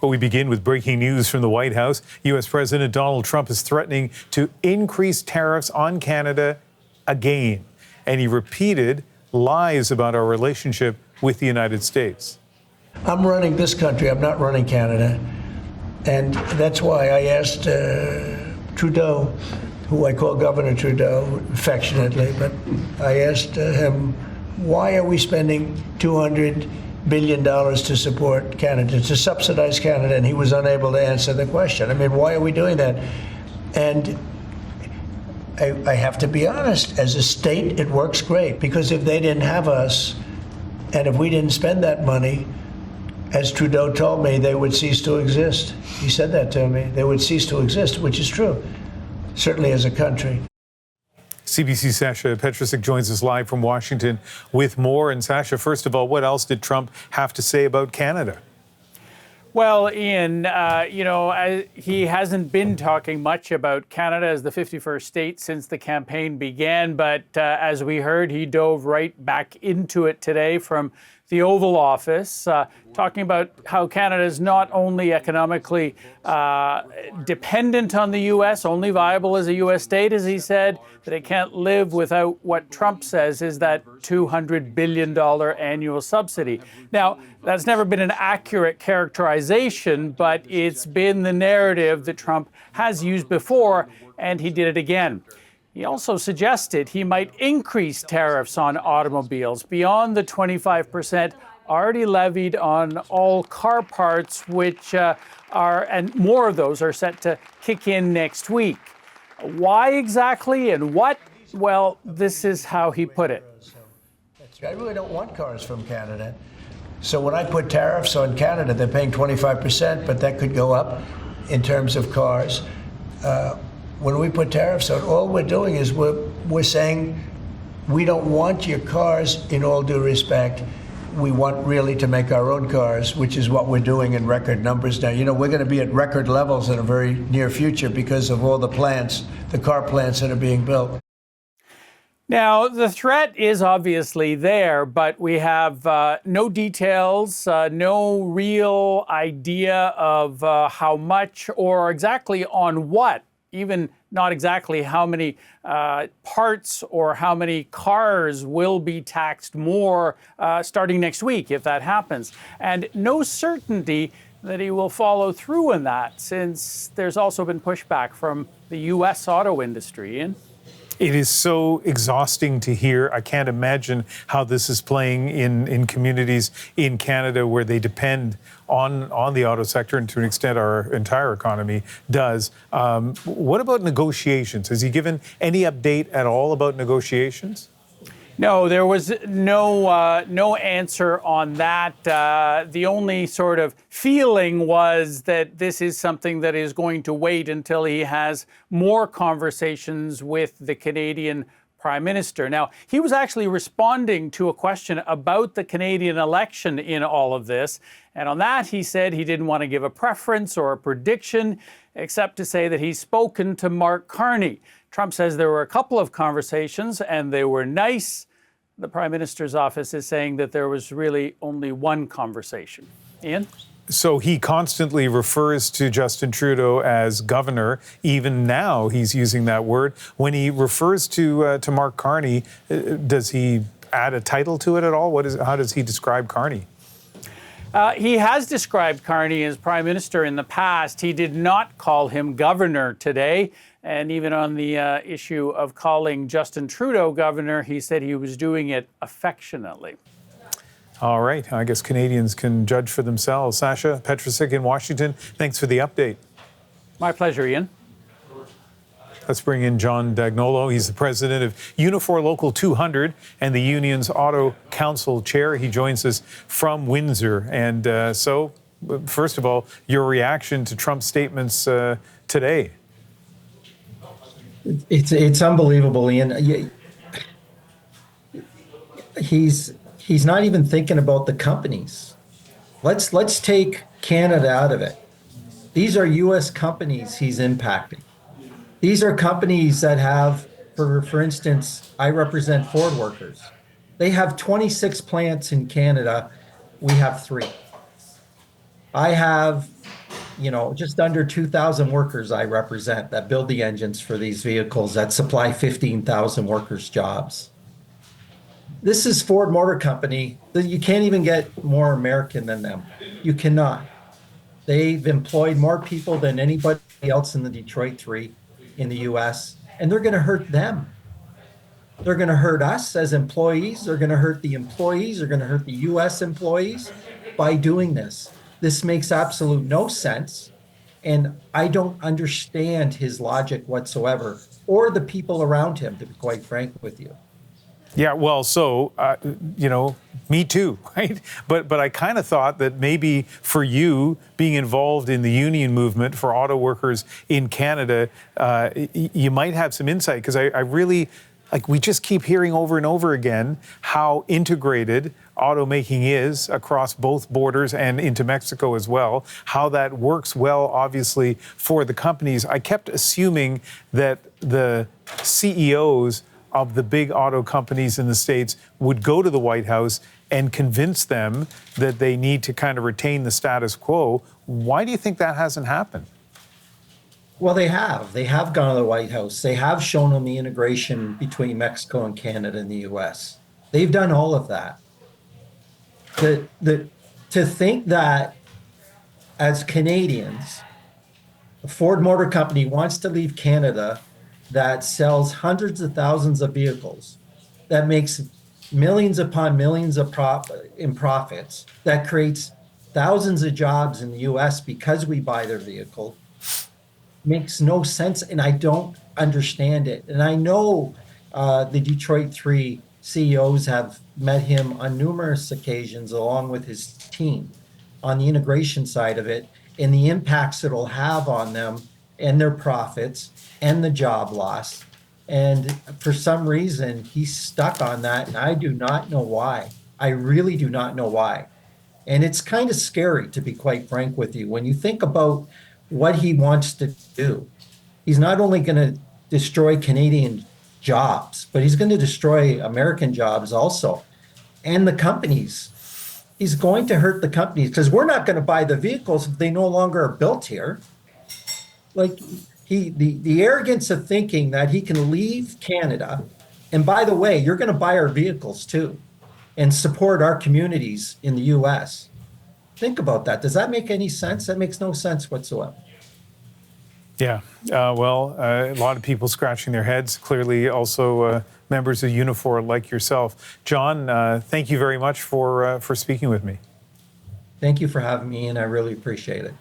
But we begin with breaking news from the White House. U.S. President Donald Trump is threatening to increase tariffs on Canada again. And he repeated lies about our relationship with the United States. I'm running this country. I'm not running Canada. And that's why I asked Trudeau, who I call Governor Trudeau affectionately, but I asked him, why are we spending $200 billion to support Canada, to subsidize Canada? And he was unable to answer the question. I mean, why are we doing that? And I have to be honest, as a state, it works great, because if they didn't have us, and if we didn't spend that money, as Trudeau told me, they would cease to exist. He said that to me. They would cease to exist, which is true, certainly as a country. CBC Sasha Petricic joins us live from Washington with more. And Sasha, first of all, what else did Trump have to say about Canada? Well, Ian, he hasn't been talking much about Canada as the 51st state since the campaign began. But as we heard, he dove right back into it today from the Oval Office, talking about how Canada is not only economically dependent on the U.S., only viable as a U.S. state, as he said, that it can't live without what Trump says is that $200 billion annual subsidy. Now, that's never been an accurate characterization, but it's been the narrative that Trump has used before, and he did it again. He also suggested he might increase tariffs on automobiles beyond the 25% already levied on all car parts, which and more of those are set to kick in next week. Why exactly and what? Well, this is how he put it. I really don't want cars from Canada. So when I put tariffs on Canada, they're paying 25%, but that could go up in terms of cars. When we put tariffs on, all we're doing is we're saying we don't want your cars in all due respect. We want really to make our own cars, which is what we're doing in record numbers now. You know, we're going to be at record levels in a very near future because of all the plants, the car plants that are being built. Now, the threat is obviously there, but we have no details, no real idea of how much or exactly on what, even not exactly how many parts or how many cars will be taxed more starting next week, if that happens. And no certainty that he will follow through on that, since there's also been pushback from the U.S. auto industry. Ian? It is so exhausting to hear. I can't imagine how this is playing in communities in Canada where they depend on the auto sector, and to an extent our entire economy does. What about negotiations? Has he given any update at all about negotiations? No, there was no answer on that. The only sort of feeling was that this is something that is going to wait until he has more conversations with the Canadian Prime Minister. Now, he was actually responding to a question about the Canadian election in all of this. And on that, he said he didn't want to give a preference or a prediction, except to say that he's spoken to Mark Carney. Trump says there were a couple of conversations and they were nice. The Prime Minister's office is saying that there was really only one conversation. Ian? So he constantly refers to Justin Trudeau as governor. Even now, he's using that word. When he refers to Mark Carney, does he add a title to it at all? How does he describe Carney? He has described Carney as Prime Minister in the past. He did not call him governor today. And even on the issue of calling Justin Trudeau governor, he said he was doing it affectionately. All right. I guess Canadians can judge for themselves. Sasha Petricic in Washington, thanks for the update. My pleasure, Ian. Let's bring in John Dagnolo. He's the president of Unifor Local 200 and the union's Auto Council chair. He joins us from Windsor. And so, first of all, your reaction to Trump's statements today. It's unbelievable, Ian. He's not even thinking about the companies. Let's take Canada out of it. These are U.S. companies he's impacting. These are companies that have, for instance, I represent Ford workers. They have 26 plants in Canada. We have 3. I have, just under 2,000 workers I represent that build the engines for these vehicles that supply 15,000 workers jobs. This is Ford Motor Company. You can't even get more American than them. You cannot. They've employed more people than anybody else in the Detroit Three in the US, and they're going to hurt them. They're going to hurt us as employees. They're going to hurt the employees. They're going to hurt the US employees by doing this. This makes absolute no sense. And I don't understand his logic whatsoever, or the people around him, to be quite frank with you. Yeah, well, so, me too, right? But I kind of thought that maybe for you, being involved in the union movement for auto workers in Canada, you might have some insight, because I really, we just keep hearing over and over again how integrated automaking is across both borders and into Mexico as well, how that works well, obviously, for the companies. I kept assuming that the CEOs of the big auto companies in the States would go to the White House and convince them that they need to kind of retain the status quo. Why do you think that hasn't happened? Well, they have. They have gone to the White House. They have shown them the integration between Mexico and Canada and the US. They've done all of that. To think that as Canadians, a Ford Motor Company wants to leave Canada that sells hundreds of thousands of vehicles, that makes millions upon millions of in profits, that creates thousands of jobs in the US because we buy their vehicle, makes no sense, and I don't understand it. And I know the Detroit Three CEOs have met him on numerous occasions along with his team on the integration side of it and the impacts it'll have on them and their profits and the job loss. And for some reason, he's stuck on that, and I do not know why. I really do not know why. And it's kind of scary, to be quite frank with you, when you think about what he wants to do. He's not only going to destroy Canadian jobs, but he's going to destroy American jobs also, and the companies. He's going to hurt the companies, because we're not going to buy the vehicles if they no longer are built here. The arrogance of thinking that he can leave Canada, and by the way, you're going to buy our vehicles too, and support our communities in the US. Think about that. Does that make any sense? That makes no sense whatsoever. Yeah, a lot of people scratching their heads, clearly also members of Unifor like yourself. John, thank you very much for speaking with me. Thank you for having me, and I really appreciate it.